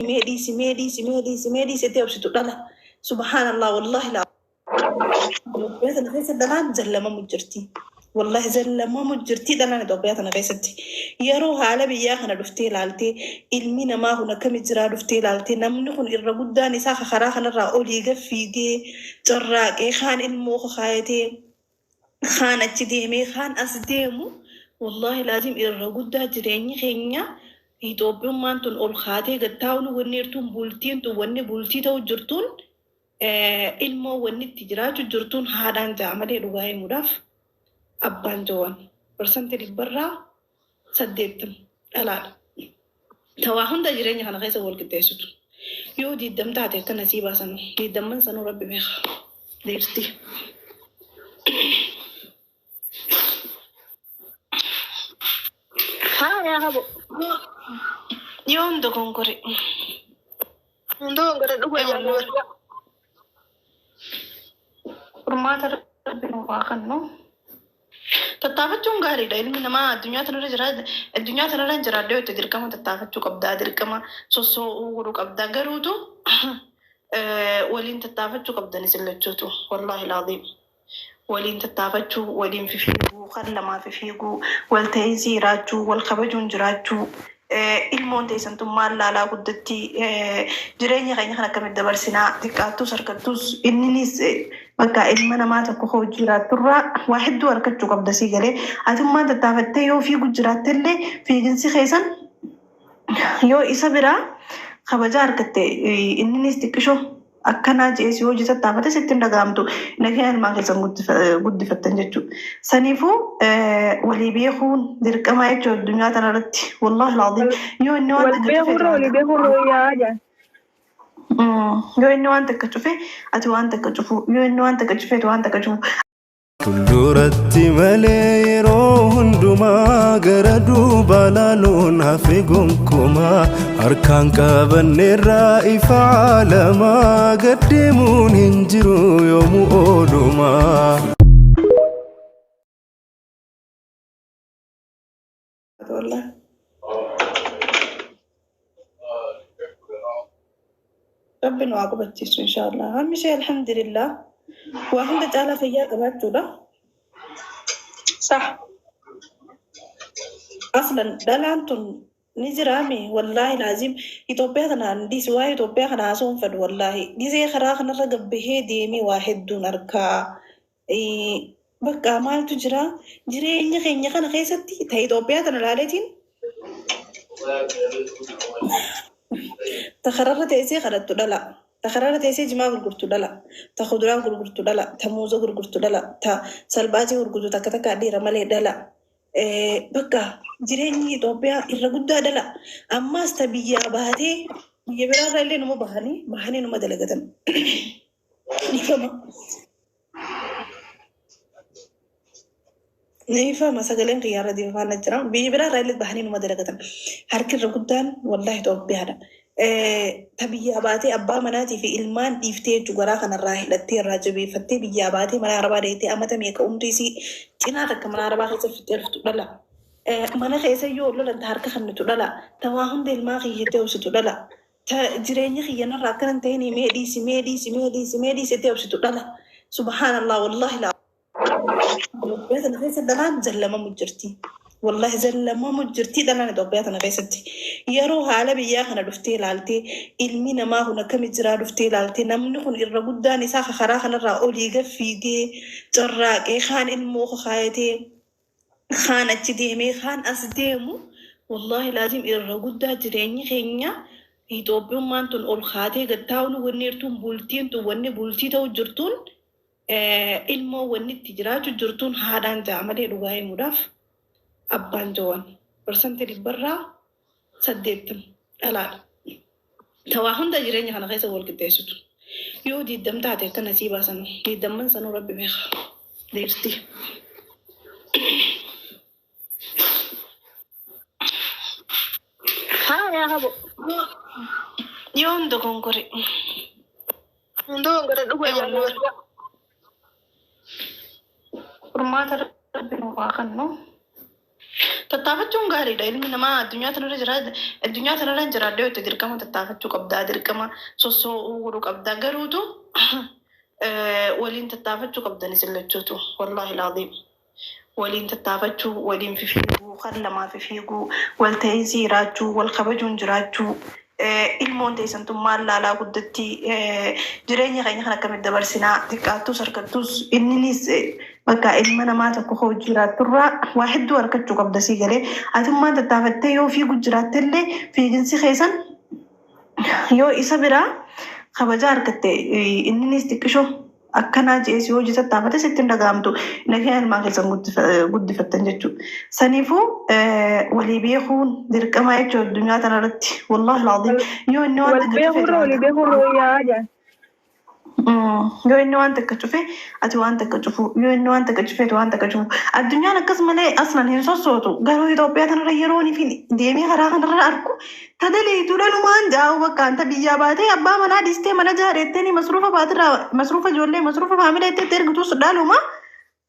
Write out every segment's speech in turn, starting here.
ميدي ستي وبشتو لا سبحان الله والله لا بيت انا غيست دلان زلمه مجرتي والله زلمه مجرتي دلان دوبيات انا غيستي يروها على بيا انا دفتي لالتي المينا ما هنا كم جرا دفتي لالتي نمنكن الرغداني ساخ خراخنا را اولي غفيدي تراك خان المو خايتي خان اتديمي خان اسديمو والله لازم الرغدا جريني خينيا Itoophiyaa maantun ol kaatee gattaa'uun wanneertuun bultiin tun wanni bultii ta'u jirtuun ilmoo wanni itti jiraachuu jirtuun haadhaan ja'a malee dhugaa himuudhaaf abbaan jawan parsantii dhibbarraa 80 dhalaadha. Tawaa hunda jireenya kana keessa wal qixxeessitu. Yoo diddam taate akka nasii baasan diddamman sanuu rabbi beeka. Deerti. Haa yaa qabu. Yoon dogongore. Dogongore dhugaa jirtu. Furmaata rabbi nu waa kennu. Tattaafachuun gaariidha. Ilmi namaa addunyaa tanarra jiraadhee itti dirqama tattaafachuu qabdaa. Dirqama sossoo'uu godhuu qabdaa. Garuutu waliin tattaafachuu qabdanis illachuutu. Wallaahi laaziim. Waliin tattaafachuu, waliin fiiguu, kan lamaa fiiguu, wal ta'insi jiraachuu, wal kabajuun jiraachuu. Ilmoon teessantummaan laalaa guddatti jireenya keenya kan akkamitti dabarsinaa xiqqaattus harkattus inninis bakka ilma namaa tokko hojii jiraatturraa waa hedduu harkachuu qabda sii galee atummaan tattaafattee yoo fiigu jiraattellee fiiginsi keessan yoo isa biraa kabajaa harkatte inninis xiqqishoo akkanaa jeesii hojii tattaafate sitti hin dhaga'amtu nagaan ilmaan keessan guddifattan jechuudha. Saniifuu walii beekuun dirqamaa jechuudha addunyaa tanarratti wallahi laaziim yoo inni waan takka cufe ati waan takka cufu yoo inni waan takka cufe waan takka cufu. Fuulduratti malee yeroo hundumaa gara duuba laaluun hafe gonkumaa harkaan qabanneerraa ifa alamaa gaddeemuun hin jiru yoomuu oolumaa. ربنا عاقبتيس إن شاء الله. أهم شيء الحمد لله. وعند تعالى فيا كمان تودا. صح. أصلاً دلانتون نجرامي والله لازم يتوبيا كنا عندي سواء يتوبيا كنا عصوم فد والله دي زي خراخ نرجع به ديمي واحد دون أركا بقى مال تجرا جري إني خيني كنا خيستي تهي توبيا كنا لالتين تخررت إيسي خرجت دلا تخررت إيسي جماع غرقت دلا تخضرا غرقت دلا تموز غرقت دلا تسلباتي غرقت تكتك دير مالي دلا بقى جريني توبيا إرغدا دلا أما استبيا بهاتي يبرا رالي نمو بهاني نمو دلغتن نيفا سجلين قيارة دي فانا جرام بيبرا رالي بهاني نمو دلغتن هركي رغدان والله توبيا دا تبيا باتي أبا مناتي في إلمان إفتي جغرا خان الراهي لتي الراجبي فتي بيا باتي منا ربا ديتي أمتا ميكا أمريسي كنا ركا منا ربا خيسا فتي الفتو دلا mana keessa yoo lolan harka kannatu dhala tawaa hunda ilmaa kiyyatee obsitu dhala jireenya kiyyanarraa akkanan ta'in meedhiisi obsitu dhala subhaanallah wallahi laa Itoophiyaa tana keessa dalaan zallama mujjirti wallahi zallama mujjirti dalaan Itoophiyaa tana keessatti yeroo haala biyyaa kana dhuftee ilaaltee ilmi namaa kun akkamitti jiraa dhuftee ilaaltee namni kun irra guddaan isaa karaa kanarraa olii gaffiigee carraaqee kaan ilmoo kaayatee خان اتديمي خان أصديمو والله لازم الرجودة جريني خينيا يتوبيون مانتون أول خاتي قتاون ونيرتون بولتين تو وني بولتي تو جرتون إلمو وني تجراج جرتون هادان جامدي رواي مداف أبان جوان برسنتي برا صدقتم ألا تواهم دا جريني خانا خيسا والكتاسو يو دي دم تاتي كنسيبا سنو دي دمن سنو ربي بيخ ديرتي Haa yaa qabu. Yoon dogongore. Dogongore dhugaa jirtu. Furmaata rabbi nu waa kennu. tattaafachuun gaariidha. Ilmi namaa addunyaa tanarra jiraadha yoo dirqama tattaafachuu qabdaa, dirqama sossoo'uu godhuu qabdaa. Garuutu waliin tattaafachuu qabdan isin lachuutu. Wallaahi laaziim. Waliin tattaafachuu, waliin fiiguu, kan lamaa fiiguu, wal ta'iinsi jiraachuu, wal kabajuun jiraachuu. Ilmoon teessantummaa laalaa guddatti jireenya keenya kan akkamitti dabarsinaa xiqqaattus harkattus inninis bakka ilma namaa tokko hojii jiraatturraa waa hedduu harkachuu qabda sii galee atummaan tattaafattee yoo fiigu jiraattellee fiiginsi keessan yoo isa biraa kabajaa harkatte inninis xiqqishoo akkanaa jeesii hojii tattaafate sitti hin dhagahamtu nagaa ilmaa keessan guddifattan jechuudha. Saniifuu walii beekuun dirqama jechuudha addunyaa tanarratti. Wallaahi laaziim yoo inni waan takka cufe ati waan takka cufu yoo inni waan takka cufe waan takka cufu addunyaan akkasumalee aslan hin sossootu garuu Itoophiyaa tanarra yeroo ni fi deemee karaa kanarra argu tadaleetu dhalumaan jaa'u bakka anta biyyaa baatee abbaa manaa dhiistee mana jaareettee masruufa baatirraa masruufa ijoollee masruufa faamileetti ergitus dhaluma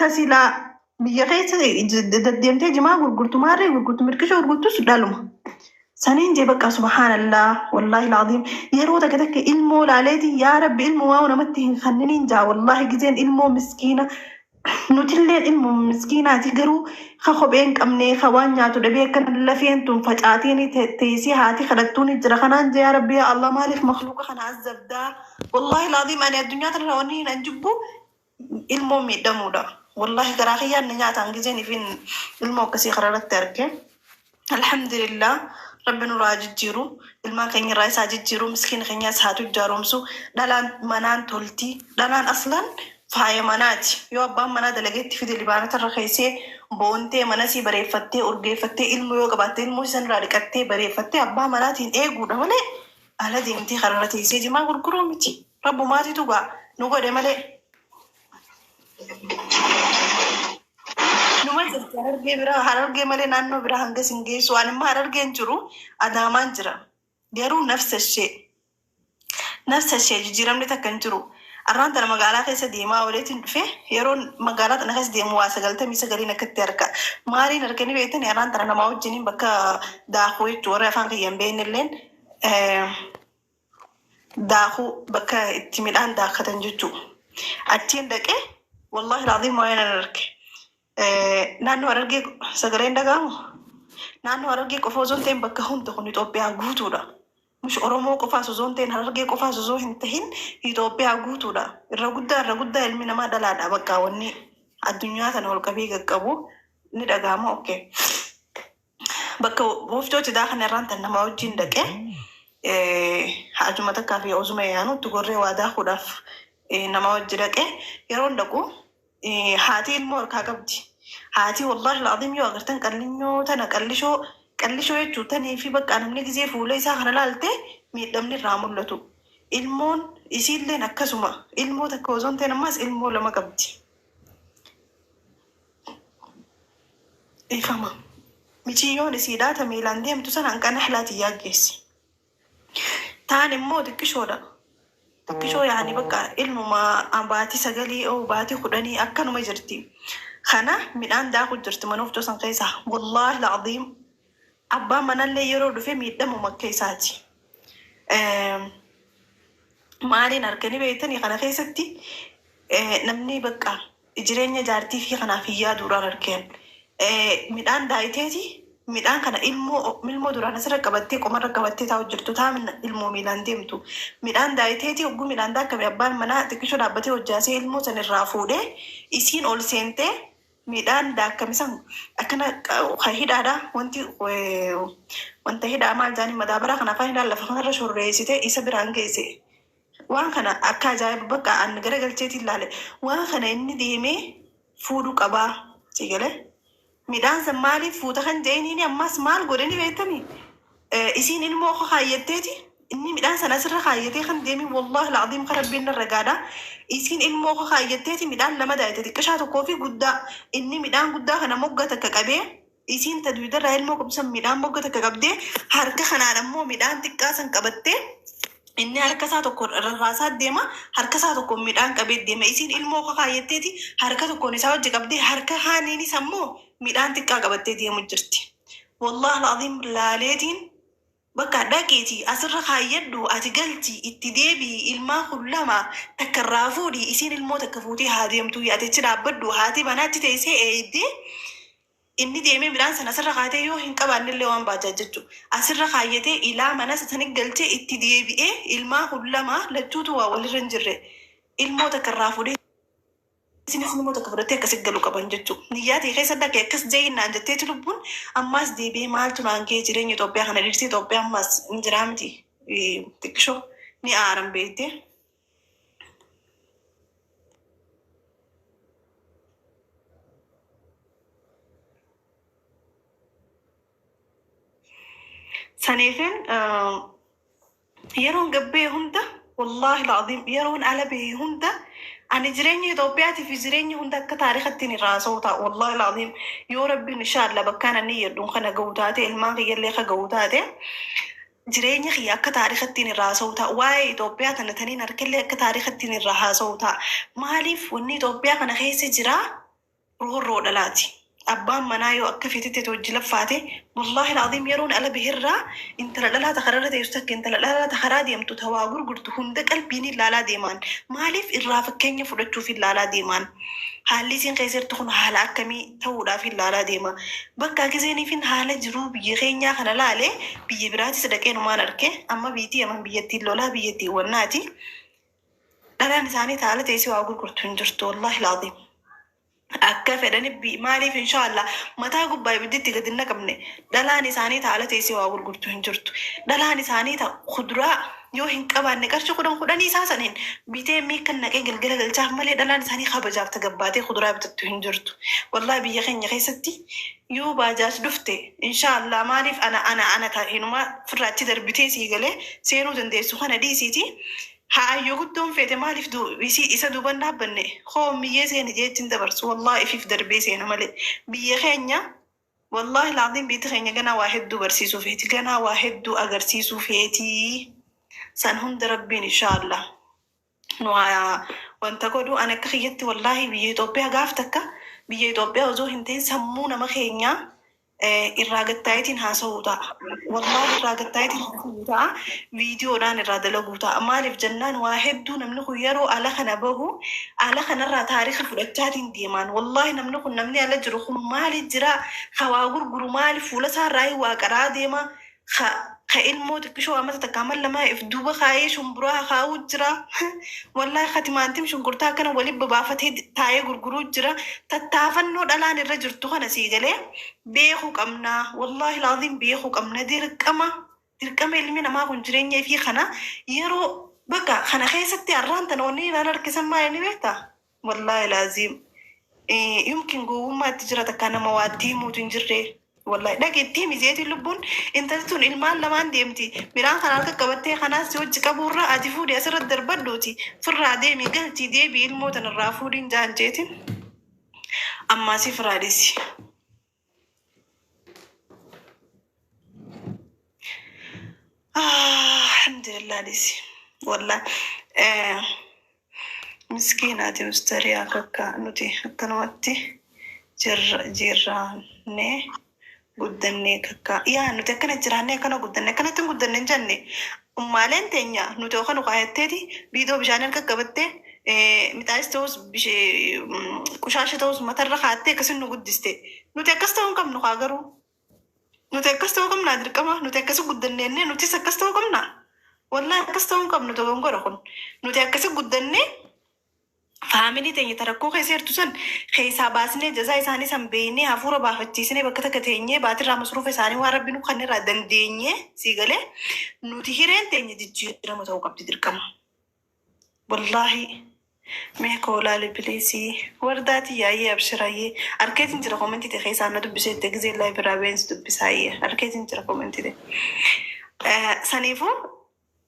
tasilaa biyya keessa deddeemtee jimaa gurgurtu maarree gurgurtu mirkishoo gurgurtus dhaluma. Saniin jee bakka subhaanallah wallaahi laaziim yeroo takka takka ilmoo laaleeti yaa rabbi ilmoo waa namatti hin kanniniin jaa wallaahi gizeen ilmoo miskiina nutilleen ilmoo miskiinaati garuu ka kopheen qabnee ka waan nyaatu dhabee akkana lafeen tun facaatiin teessee haati kadhattuun jira kanaan jee yaa rabbi yaa Allah maaliif makluuqa kana azzabdaa wallaahi laaziim ani addunyaa tanarra wanni hin anjibbu ilmoo miidhamuudha wallaahi garaa kiyyaan na nyaataan gizeen ifin ilmoo akkasii kararratti arge alhamdulillah. Rabbi nurraa jijjiiru ilmaan keenya irraa isaa jijjiiru miskiina keenya isaatu ijaaromsu dhalaan manaan tolti dhalaan aslan faaya manaati yoo abbaan manaa dalageetti fide libaanota irra keessee boontee mana sii bareeffattee urgeeffattee ilmoo yoo qabaattee ilmoo isan irraa dhiqattee bareeffattee abbaa manaatiin eeguudha malee ala deemtee kararra teessee jimaa gurguruu miti rabbumaatitu gaa nu godhe malee. Harargee malee naannoo biraa hanga singeessu waan immoo harargeen jiru adaamaan jira garuu nafsa ishee jijjiiramni takka hin jiru arraan tana magaalaa keessa deemaa ooleetiin dhufe yeroo magaalaa tana keessa deemu waa 99 akkatti harka maaliin harkanii beektan arraan tana namaa wajjiniin bakka daakuu jechuun warra afaan kiyyan beeknilleen daakuu bakka itti midhaan daakatan jechuudha achiin dhaqee wallaahi laaziim waa'ee nan arge. Naannoo Harargee sagaleen dhaga'amu naannoo Harargee qofa osoo hin ta'in bakka hunda kun Itoophiyaa guutuudha. Mush Oromoo qofaas osoo hin ta'in Harargee qofaas osoo hin ta'in Itoophiyaa guutuudha. Irra guddaa ilmi namaa dhalaadha bakka wanni addunyaa kana ol qabee qaqqabu ni dhaga'ama. Okay. Bakka woftooti daakan irraan tan nama wajjin dhaqee haajuma takkaa fi osuma yaanutti gorree waa daakuudhaaf nama wajji dhaqee yeroo dhaqu haati ilmoo harkaa qabdi. Haati wallaahi laaziim yoo agartan qallinyoo tana qallishoo jechuun tanii fi bakka namni gizee fuula isaa kana laalte miidhamni irraa mul'atu. Ilmoon isiilleen akkasuma ilmoo takka osoo hin ta'in ammas ilmoo lama qabdi. Ifama. Michiyyoon isiidhaa ta miilaan deemtu sana hanqana halaatii yaaggeessi. Taan immoo xiqqishoodha. Xiqqishoo yaani bakka ilmuma baatii 9 baatii 10 akkanuma jirti. Kana midhaan daakuu jirti manuuf tosan keessa wallaahi laaziim abbaan manallee yeroo dhufe miidhamu makka isaati. Maaliin arganii beektanii kana keessatti namni bakka jireenya jaartii fi kanaaf iyyaa duraan argeen midhaan daayiteeti midhaan kana ilmoo duraan asirra qabattee qomarra qabattee taa'u jirtu taa'amina ilmoo miilaan deemtu midhaan daayiteeti hogguu midhaan daakkame abbaan manaa xiqqishoo dhaabbatee hojjaasee ilmoo san irraa fuudhee isiin ol seentee midhaan daakkamisan akkana hidhaadha wanta hidhaa maal jaanii madaabaraa kana afaan hidhaan lafa kanarra shorreessite isa biraan geesse waan kana akka ajaa'iba bakka an garagalcheetiin ilaale waan kana inni deemee fuudhuu qabaa sigale midhaan san maaliif fuuta kan jeeniin ammas maal godhanii beektanii isiin ilmoo kaayatteeti inni midhaan sana asirra kaayatee kan deemi wallaahi laaziim kan rabbiin irra gaadha isiin ilmoo kaayatteeti midhaan lama daayite xiqqishaa tokkoo fi guddaa inni midhaan guddaa kana mogga takka qabee isiin tadwiidarraa ilmoo qabsan midhaan mogga takka qabdee harka kanaan ammoo midhaan xiqqaa san qabattee inni harka isaa tokko rarraasaa deema harka isaa tokko midhaan qabee deema isiin ilmoo kaayatteeti harka tokkoon isaa hojii qabdee harka haaniinis ammoo ميدان تكا قبتي دي مجرتي والله العظيم لاليتين بكا داكيتي أسر خايدو أتقلتي اتديبي الماء كلما تكرافودي إسين الموت كفوتي هادي يمتو ياتي ترابدو هاتي بناتي تيسي ايدي inni deemee midhaan sana asirra kaatee yoo hin qabaannillee waan baajaajechu asirra kaayyatee ilaa mana sana galchee itti deebi'ee ilmaa hullamaa lachuutu waa walirra hin jirre ilmoota karraa fuudhee isinis ilmoota akka fudhattee akkas galu qaban jechuu niyyaatii keessa dhaqee akkas jeeyinnaan jetteeti lubbuun ammaas deebi'ee maaltu naan ga'ee jireenya Itoophiyaa kana dhiirsii Itoophiyaa ammaas hin jiraa miti xiqqishoo ni aaran beektee. سنيفين يرون قبيه هندا والله العظيم يرون على به هندا أنا جريني دوبياتي في جريني هندا كتاريخ التاني راسوتا والله العظيم يا ربي إن شاء الله بكان النية دون خنا جوداتي الماغي يلي خا جوداتي جريني خيا كتاريخ التاني راسوتا واي دوبيات أنا تاني نركلي كتاريخ التاني راسوتا مالف وني دوبيا أنا خيسي جرا رو دلاتي أبان منايو أكفتي توجه لفاتي والله العظيم يرون على بهرة انت لا تخررت يستك انت لا تخراد يم تتواغر قلت هندك البيني لا ديمان مالف الرافق كين فرجو في لا ديمان حالي سين قيسر تكون حالا كمي تولا في لا ديما بقى كزيني فين حالا جروب يغينيا خنا لا لي بيبراتي صدقين ما نركه اما بيتي اما بيتي لولا بيتي وناتي لا نساني تعالى تيسي واغر قلت هنجرت والله العظيم akka fedhani maaliif insha Allah mataa gubbaa ibidditti gadi hin naqamne dhalaan isaanii taala teessee waa gurgurtu hin jirtu dhalaan isaanii ta kuduraa yoo hin qabaanne qarshii kudhanii isaa saniin bitee miikan naqee galgala galchaaf malee dhalaan isaanii kabajaaf tagabbaatee kuduraa bitattu hin jirtu wallahi biyya keenya keessatti yoo baajaas dhufte insha Allah maaliif ana taa'inuma firraachi darbitee sii galee seenuu dandeessu kana dhiisiiti ها يقولون في تمالي في إسا دوبان نابني خو ميزين جيتين دبرس والله في دربيسين مالي بيخينيا والله العظيم بيتخينيا جنا واحد دو برسيسو فيتي جنا واحد دو أجرسيسو فيتي سنهم دربين إن شاء الله نوعا وانت قدو أنا كخيت والله بيتوبيا قافتك بيتوبيا وزو هنتين سمونا مخينيا الراجتايتين هاسودا والله الراجتايتين هاسودا فيديو دان الرادلوغوتا مالف جنان واحد دون نمنخو يرو على خنبه على خنرا تاريخ الفلتاتين ديمان والله نمنخو نمني على جروخ مالي جرا خواغر غرو مالي فولسا راي واقرا ديما خإلمو تكشو أما تتكامل لما إفدوبة خايش ومبروها خاو جرا والله خاتمان تم شنكرتا كان ولي ببافته تاي غرغرو جرا تتافنو دلان الرجل تخنا سيجلي بيخوك أمنا والله العظيم بيخوك أمنا ديركما اللي ما كن جرين في خنا يرو بقى خنا خيستي أران تنوني لا نركز ما يعني بيتا والله لازم يمكن قوم ما تجرى كان موادي متنجري والله ده كتير مزيت اللبون انت تون المال لما عندي ميران خلالك كبتة خلاص وجه كبورة أدفودي أسر الدرب دوتي فرادي ميقلتي دي بالموت الرافودين جان جيتين أما سي فراديسي الحمد لله ديسي والله مسكينة مستريا كاكا نوتي كنواتي جيراني قدني كاكا يا نوتي كنا جيراني كنا قدني كنا تم قدني جني ومالين تانيا نوتي وخنو قاعدتي بيدو بجانل كاكا بتة متعايز توس بش كشاشة توس متر خاتة كسنو قدستي نوتي كستهم كم نقاقرو نوتي كستهم كم نادر كما نوتي كسو قدني نوتي سكستهم كم نا والله كستهم كم نوتي غنقرخون نوتي كسو قدني فاميلي تاني تركو خيسير توسن خيسا باسني جزاي ساني سنبيني هفورا بافتيسني بكتا كتيني باتر مصروف ساني واربينو خاني رادن ديني سيغالي نوتي هيرين تاني جيجيرا متوقع بتدركما والله ميكولا لبليسي ورداتي ياي أبشراي أركيت انت رقمنتي دي خيسا أنا دبسي تجزي الله برابينس دبساي أركيت انت رقمنتي دي سانيفو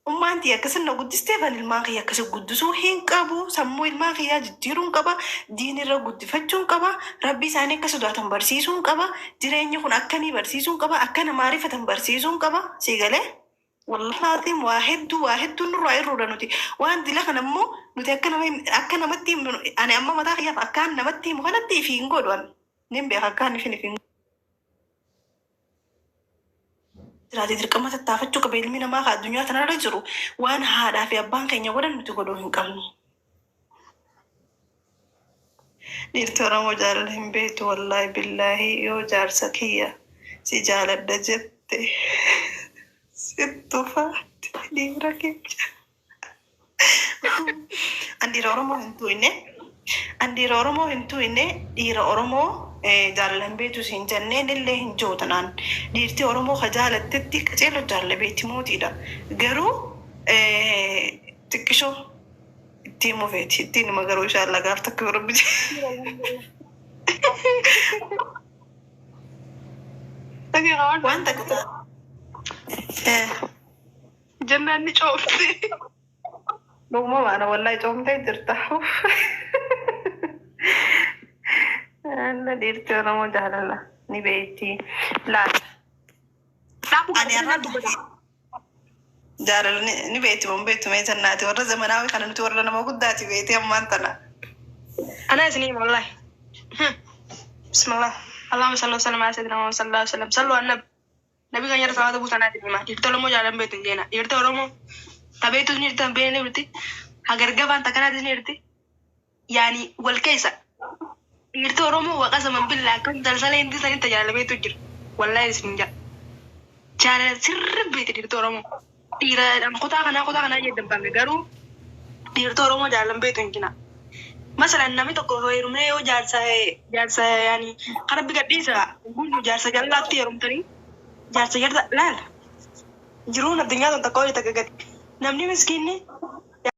أمانتي يكسر نقود استيفان الماغي يكسر قدسو هين كابو سمو الماغي يجديرون كابا دين الرقود فجون كابا ربي ساني كسر دواتن برسيسون كابا جرين يكون أكني برسيسون كابا أكنا معرفة برسيسون كابا سيغالي والله العظيم واحد نور عيرو نوتي وأنت لك نمو نوتي أكنا متي أنا أما مداخي أكان نمتي مغنتي في نقول وان نمبي غاكاني فين جراتي درقمة تتافتشو قبيل مين ما قاد الدنيا تنالا جرو وانا هذا في أبان كينيا ودن نتقولوهن قبل نيرتورا مجالهم بيت والله بالله يو جار سكية سجالة دجت ستو فات ديركي عندي رورمو هنتو إني دير أورمو جالهم بيتو سنجنين اللي هنجو تنان ديرتي أورمو خجالة تدي كتيلو جال بيتي موتي دا قرو تكشو تيمو فيتي تيني ما قرو إن شاء الله قافتك وربي وانت كتا جناني شوفتي لو ما أنا والله جوم ترتاحوا أنا ديرتي أورمو جاللا نبيتي لا أنا جارل نبيتي بيتي ما يتناتي ورا زمناوي كان نتورى لنا ما قداتي بيتي أما أنتنا أنا سنين والله بسم الله اللهم صل وسلم على سيدنا محمد صلى الله عليه وسلم صلوا على النبي نبي كان يرفع هذا بوسنا تبي يرتلو مو جالم بيتن جينا يرتلو رمو تبيتو نيرتن بيني برتي هاجر جبان تكنا نيرتي يعني والكيسة يرتلو رمو وقسما بالله كنت رسالين دي سنين تجعل بيتو جر والله سنجا جال سر بيت يرتلو رمو تيرا أنا كنا جدا بانجارو يرتلو رمو جالم بيتن جينا مثلا نامي تقول يرومني يو جالسة يعني قرب بقديسة يقول جالسة جالات يرومتني جالسة جالات لا جرون الدنيا تقولي تكجت نامني مسكيني